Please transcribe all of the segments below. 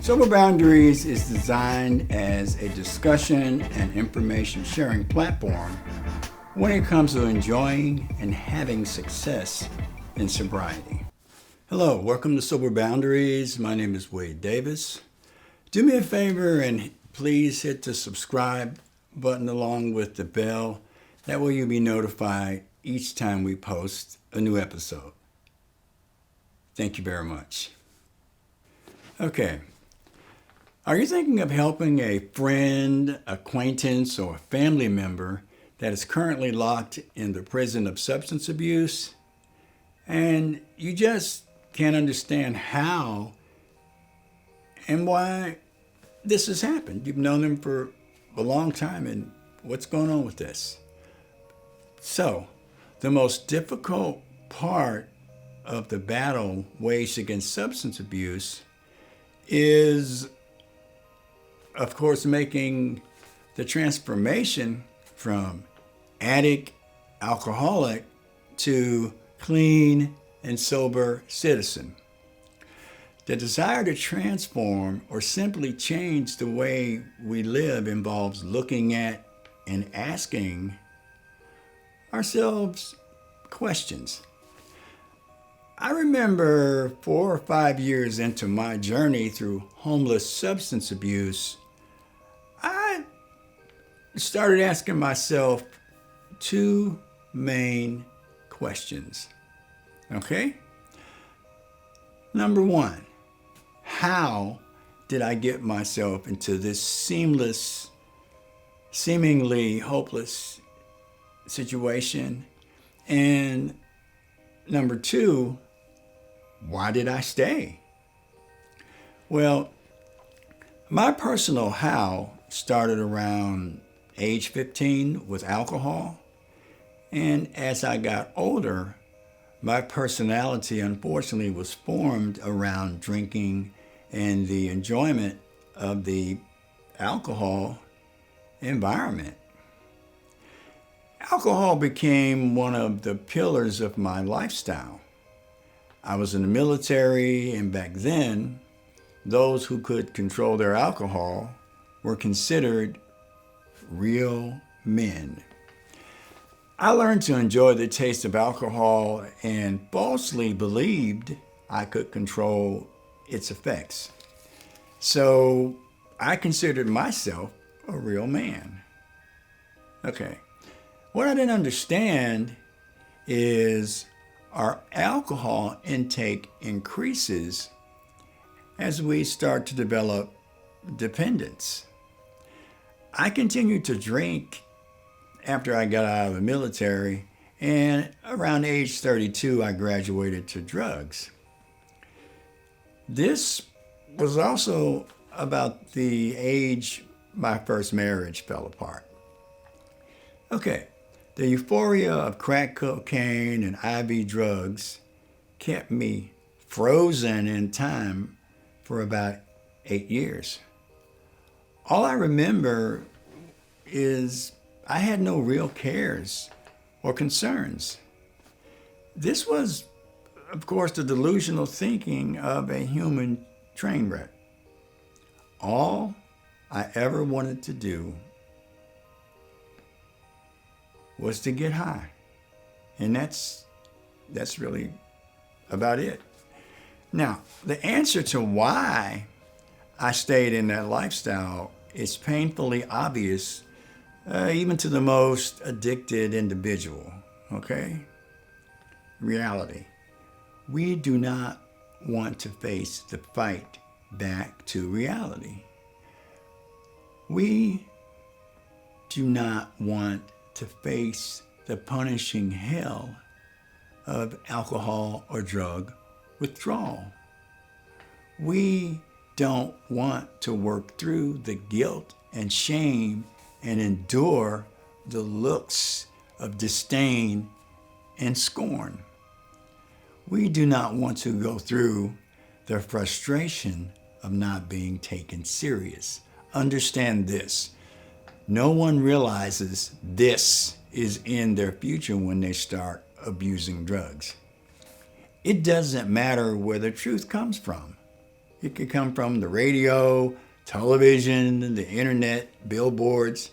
Sober Boundaries is designed as a discussion and information sharing platform when it comes to enjoying and having success in sobriety. Hello, welcome to Sober Boundaries. My name is Wade Davis. Do me a favor and please hit the subscribe button along with the bell. That way you'll be notified each time we post a new episode. Thank you very much. Okay. Are you thinking of helping a friend, acquaintance, or family member that is currently locked in the prison of substance abuse? And you just can't understand how and why this has happened. You've known them for a long time, and what's going on with this? So, the most difficult part of the battle waged against substance abuse is, of course, making the transformation from addict, alcoholic to clean and sober citizen. The desire to transform or simply change the way we live involves looking at and asking ourselves questions. I remember 4 or 5 years into my journey through homeless substance abuse, I started asking myself 2 main questions. Okay? Number 1, how did I get myself into this seamless, seemingly hopeless situation? And number 2, why did I stay? Well, my personal how started around age 15 with alcohol. And as I got older, my personality unfortunately was formed around drinking and the enjoyment of the alcohol environment. Alcohol became one of the pillars of my lifestyle. I was in the military, and back then, those who could control their alcohol were considered real men. I learned to enjoy the taste of alcohol and falsely believed I could control its effects. So I considered myself a real man. Okay. What I didn't understand is our alcohol intake increases as we start to develop dependence. I continued to drink after I got out of the military, and around age 32, I graduated to drugs. This was also about the age my first marriage fell apart. Okay. The euphoria of crack cocaine and IV drugs kept me frozen in time for about 8 years. All I remember is I had no real cares or concerns. This was, of course, the delusional thinking of a human train wreck. All I ever wanted to do was to get high. And that's really about it. Now, the answer to why I stayed in that lifestyle is painfully obvious, even to the most addicted individual, okay? Reality. We do not want to face the fight back to reality. We do not want to face the punishing hell of alcohol or drug withdrawal. We don't want to work through the guilt and shame and endure the looks of disdain and scorn. We do not want to go through the frustration of not being taken serious. Understand this. No one realizes this is in their future when they start abusing drugs. It doesn't matter where the truth comes from. It could come from the radio, television, the internet, billboards,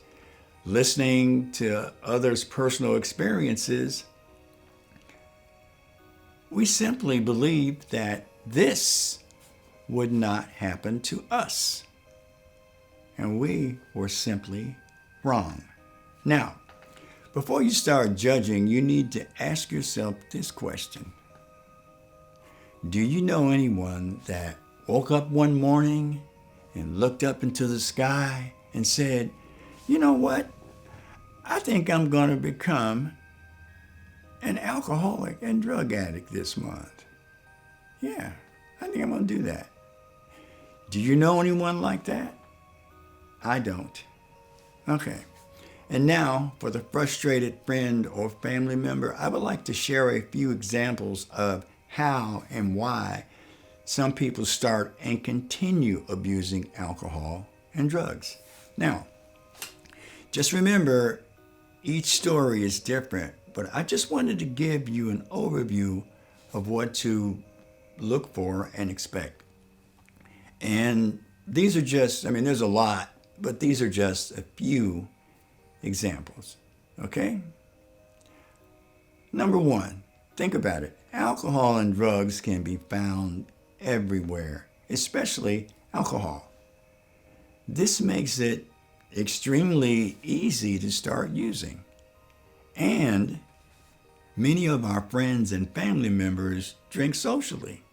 listening to others' personal experiences. We simply believe that this would not happen to us. And we were simply wrong. Now, before you start judging, you need to ask yourself this question. Do you know anyone that woke up one morning and looked up into the sky and said, you know what? I think I'm going to become an alcoholic and drug addict this month. Yeah, I think I'm going to do that. Do you know anyone like that? I don't. Okay. And now, for the frustrated friend or family member, I would like to share a few examples of how and why some people start and continue abusing alcohol and drugs. Now, just remember, each story is different, but I just wanted to give you an overview of what to look for and expect. And these are just, there's a lot, but these are just a few examples, okay? Number one, think about it. Alcohol and drugs can be found everywhere, especially alcohol. This makes it extremely easy to start using. And many of our friends and family members drink socially,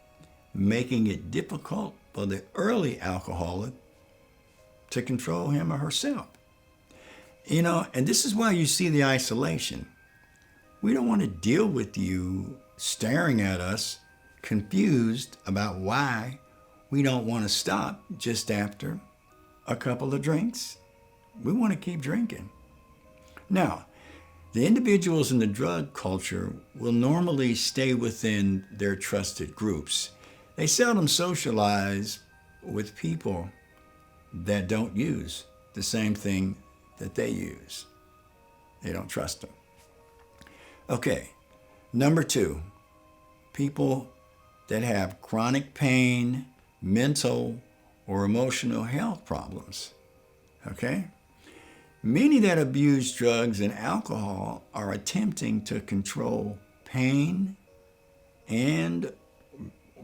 making it difficult for the early alcoholic to control him or herself. And this is why you see the isolation. We don't want to deal with you staring at us, confused about why we don't want to stop just after a couple of drinks. We want to keep drinking. Now, the individuals in the drug culture will normally stay within their trusted groups. They seldom socialize with people that don't use the same thing that they use. They don't trust them. Okay, number two, people that have chronic pain, mental or emotional health problems. Okay? Many that abuse drugs and alcohol are attempting to control pain and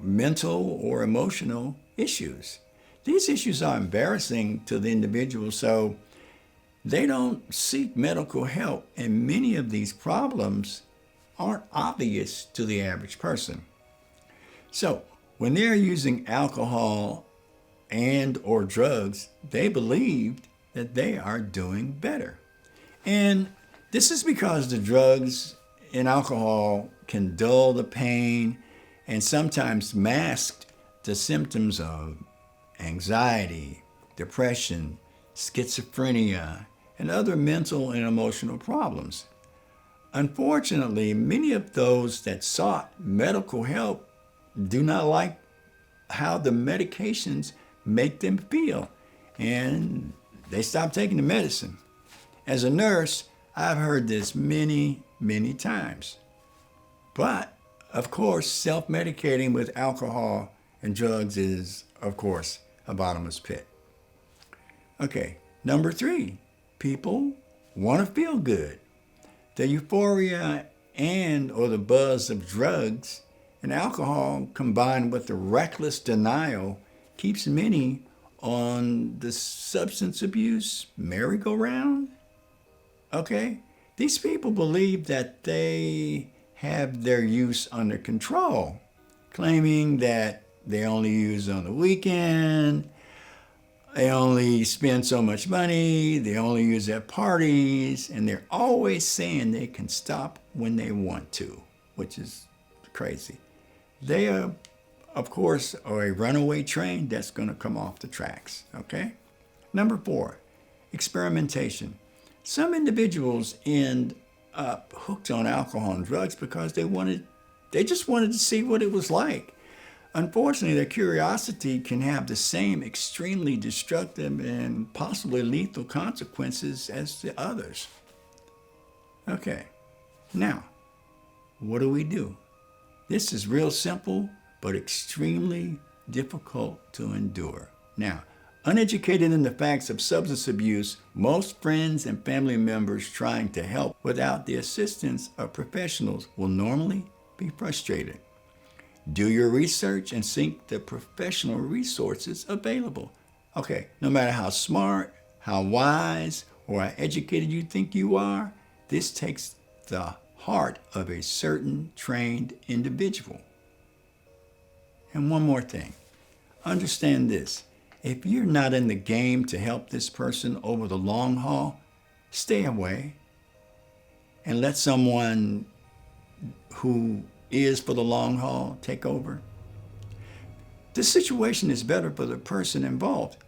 mental or emotional issues. These issues are embarrassing to the individual, so they don't seek medical help, and many of these problems aren't obvious to the average person. So when they're using alcohol and or drugs, they believed that they are doing better. And this is because the drugs and alcohol can dull the pain and sometimes mask the symptoms of anxiety, depression, schizophrenia, and other mental and emotional problems. Unfortunately, many of those that sought medical help do not like how the medications make them feel, and they stop taking the medicine. As a nurse, I've heard this many, many times. But, of course, self-medicating with alcohol and drugs is, of course, a bottomless pit. Okay, number three, people want to feel good. The euphoria and or the buzz of drugs and alcohol combined with the reckless denial keeps many on the substance abuse merry-go-round. Okay? These people believe that they have their use under control, claiming that they only use on the weekend, they only spend so much money, they only use at parties, and they're always saying they can stop when they want to, which is crazy. They are, of course, are a runaway train that's going to come off the tracks, okay? Number four, experimentation. Some individuals end up hooked on alcohol and drugs because they just wanted to see what it was like. Unfortunately, their curiosity can have the same extremely destructive and possibly lethal consequences as the others. Okay, now, what do we do? This is real simple, but extremely difficult to endure. Now, uneducated in the facts of substance abuse, most friends and family members trying to help without the assistance of professionals will normally be frustrated. Do your research and seek the professional resources available. Okay, no matter how smart, how wise, or how educated you think you are, this takes the heart of a certain trained individual. And one more thing, understand this. If you're not in the game to help this person over the long haul, stay away and let someone who is for the long haul take over. The situation is better for the person involved.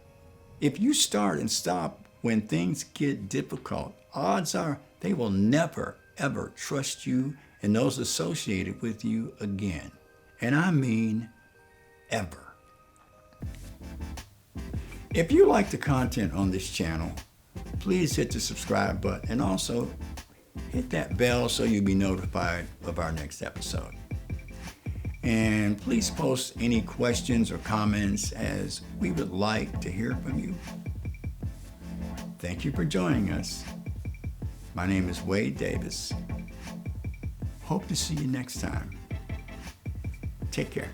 If you start and stop when things get difficult, odds are they will never, ever trust you and those associated with you again. And I mean ever. If you like the content on this channel, please hit the subscribe button and also hit that bell so you'll be notified of our next episode. And please post any questions or comments, as we would like to hear from you. Thank you for joining us. My name is Wade Davis. Hope to see you next time. Take care.